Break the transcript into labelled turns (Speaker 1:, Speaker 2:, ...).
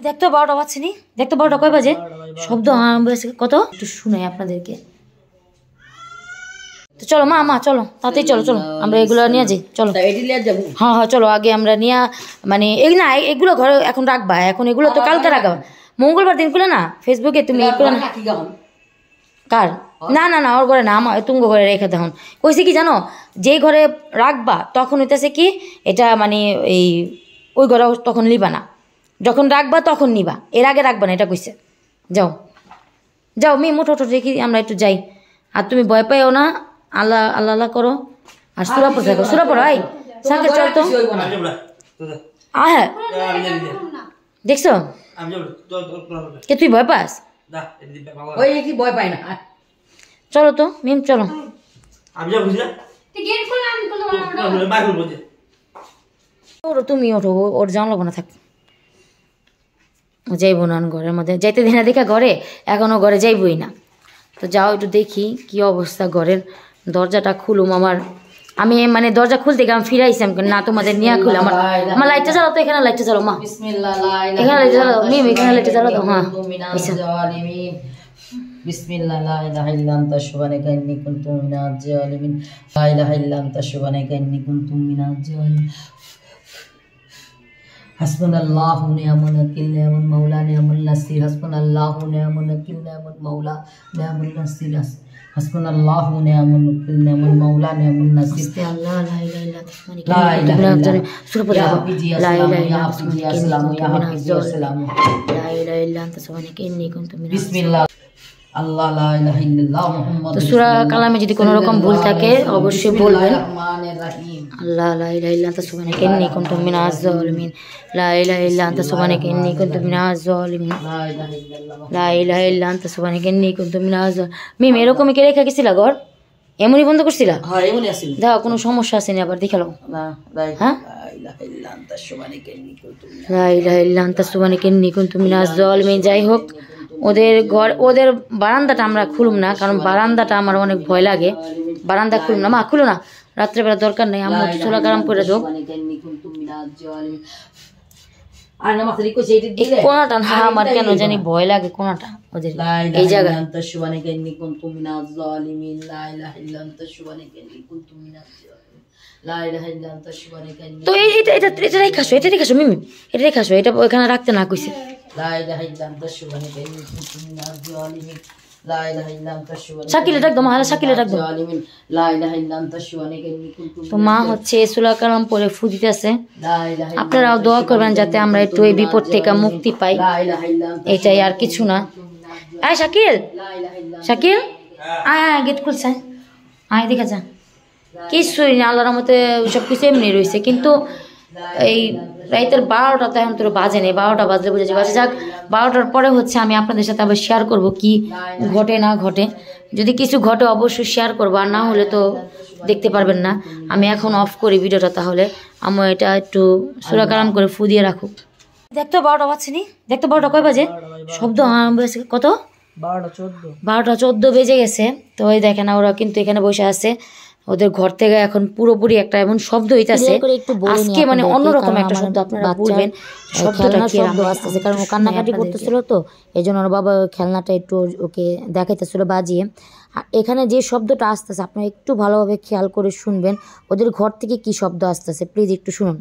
Speaker 1: দেখতো 12টা বাজছে নি, দেখতো 12টা কয় বাজে, শব্দ আরম্ভ হয়েছে কত, একটু শুনাই আপনাদেরকে। তো চলো মা চলো তাড়াতাড়ি চলো চলো আমরা এগুলো নিয়ে যাই, চলো। হ্যাঁ হ্যাঁ চলো আগে আমরা নিয়ে, মানে এই না এগুলো ঘরে এখন রাখবা, এখন এগুলো তো কালকে রাখবা, মঙ্গলবার দিন খুলে না ফেসবুকে তুমি কার না না না ওর ঘরে না, আমার তুঙ্গ ঘরে রেখে দেখুন। কইছে কি জানো, যেই ঘরে রাখবা তখন হইতেছে কি এটা মানে এই ওই ঘরে তখন নিবা না, যখন রাখবা তখন নিবা, এর আগে রাখবা না, এটা কইছে। যাও যাও মোটো দেখি আমরা একটু যাই, আর তুমি ভয় পাইও না, আল্লাহ আল্লাহ আল্লাহ করো, আর সুরাপুর থাকো, সুরাপুর আই সাকে চল তো। হ্যাঁ দেখছো কে তুই ভয় পাস,
Speaker 2: ভয় পাই না,
Speaker 1: চলো তো মিম চলো। তুমি ওঠো, ওর জানলো না থাক, যাইবো না ঘরের মধ্যে, যাইতে দিনা দেখা ঘরে, এখনো ঘরে যাইবই না। তো যাও একটু দেখি কি অবস্থা ঘরের, দরজাটা খুলুম আমার, আমি মানে দরজা খুলতে গেলাম ফিরাইছি না তোমাদের নিয়ে খুলে, আমার লাইটটা জ্বালাও তো, এখানে লাইটটা জ্বালাও মা, এখানে লাইটটা জ্বালাও মিম, এখানে লাইটটা জ্বালাও তো। হ্যাঁ
Speaker 2: বিসমিল্লাহ লা ইলাহা ইল্লা আনতা সুবহানাকা ইন্নী কুনতু মিনাজ জালিমিন, লা ইলাহা ইল্লা আনতা সুবহানাকা ইন্নী কুনতু মিনাজ জালিমিন। হাসবুনাল্লাহু নি'মাল ওয়াকিল নি'মাল মাওলা নি'মাল নাসির, হাসবুনাল্লাহু নি'মাল ওয়াকিল নি'মাল মাওলা নি'মাল নাসির, হাসবুনাল্লাহু নি'মাল ওয়াকিল নি'মাল মাওলা নি'মাল নাসির।
Speaker 1: আল্লাহ লা ইলাহা ইল্লা আনতা লা ইলাহা ইল্লা আনতা সুবহানাকা ইন্নী কুনতু মিনাজ,
Speaker 2: বিসমিল্লাহ আল্লাহ লা ইলাহা ইল্লাল্লাহ মুহাম্মাদুর
Speaker 1: রাসূলুল্লাহ। সূরা কালামে যদি কোনো রকম ভুল থাকে অবশ্যই বলবেন।
Speaker 2: রহমানির রহিম,
Speaker 1: আল্লাহ লা ইলাহা ইল্লা আনতা সুবহানাকা ইন্নী কুনতু মিনাজ জালিমিন, লা ইলাহা ইল্লা আনতা সুবহানাকা ইন্নী কুনতু মিনাজ জালিমিন, লা ইলাহা ইল্লা আনতা সুবহানাকা ইন্নী কুনতু মিনাজ জালিমিন। মিম এরকমই কে রেখে গেছিলা ঘর, এমনই বন্ধ করছিলা?
Speaker 2: হ্যাঁ এমনই আছিল।
Speaker 1: দাও কোনো সমস্যা আছে নি আবার দেখালো
Speaker 2: না,
Speaker 1: হ্যাঁ
Speaker 2: লা ইলাহা ইল্লা আনতা সুবহানাকা ইন্নী কুনতু
Speaker 1: লা ইলাহা ইল্লা আনতা সুবহানাকা ইন্নী কুনতু মিনাজ জালিমিন। যাই হোক ওদের ঘর, ওদের বারান্দাটা আমরা খুলুম না, কারণ বারান্দাটা আমার অনেক ভয় লাগে, বারান্দা খুলুম না মা, খুলো না, রাত্রেবেলা দরকার নেই, আমরা চুলা গরম করে দেবো। কোনাটা না আমার কেন জানি ভয় লাগে, কোনাটা ওদের এই জায়গায়। তো এটা এটা এটা রেখে আসো, এটা রেখে আসো মিমি, এটা রেখে আসো, এটা ওইখানে রাখতে না কইছে। শাকিলে ডাক দাও, মাহালা শাকিলে ডাক দাও। তো মা হচ্ছে সূরা কালাম পড়ে ফু দিতেছে, আপনারাও দোয়া করবেন যাতে আমরা একটু এই বিপদ থেকে মুক্তি পাই, এটাই আর কিছু না। আয় শাকিল, শাকিল আয় আয়, গেট খুলছে, আয় দেখা যা। কিছুই না, আল্লাহর মতে সব কিছু এমনি রয়েছে, কিন্তু এই রাইতের 12টা তো এখন তোর বাজে নেই, 12টা বাজলে বুঝে যাবে। যাক 12টার পরে হচ্ছে আমি আপনাদের সাথে আবার শেয়ার করব কি ঘটে না ঘটে, যদি কিছু ঘটে অবশ্যই শেয়ার করবো, আর না হলে তো দেখতে পারবেন না। আমি এখন অফ করি ভিডিওটা, তাহলে আমার এটা একটু সূরা কালাম করে ফু দিয়ে রাখুক। দেখতো 12টা বাজছে নি, দেখতো 12টা কয় বাজে, শব্দ আরম্ভ হয়েছে কত, 12টা 14 বেজে গেছে। তো ওই দেখেন ওরা কিন্তু এখানে বসে আছে, ওদের ঘর থেকে এখন পুরোপুরি একটা এমন শব্দ হইতাছে আজকে, মানে অন্যরকম একটা শব্দ, আপনারা বলবেন শব্দটা কি শব্দ আসতেছে, কারণ ও কান্নাকাটি করতেছিল, তো এই জন্য ওর বাবা খেলনাটা একটু ওকে দেখাইতেছিল বাজিয়ে। আর এখানে যে শব্দটা আসতেছে আপনারা একটু ভালোভাবে খেয়াল করে শুনবেন, ওদের ঘর থেকে কি শব্দ আসতেছে প্লিজ একটু শুনুন।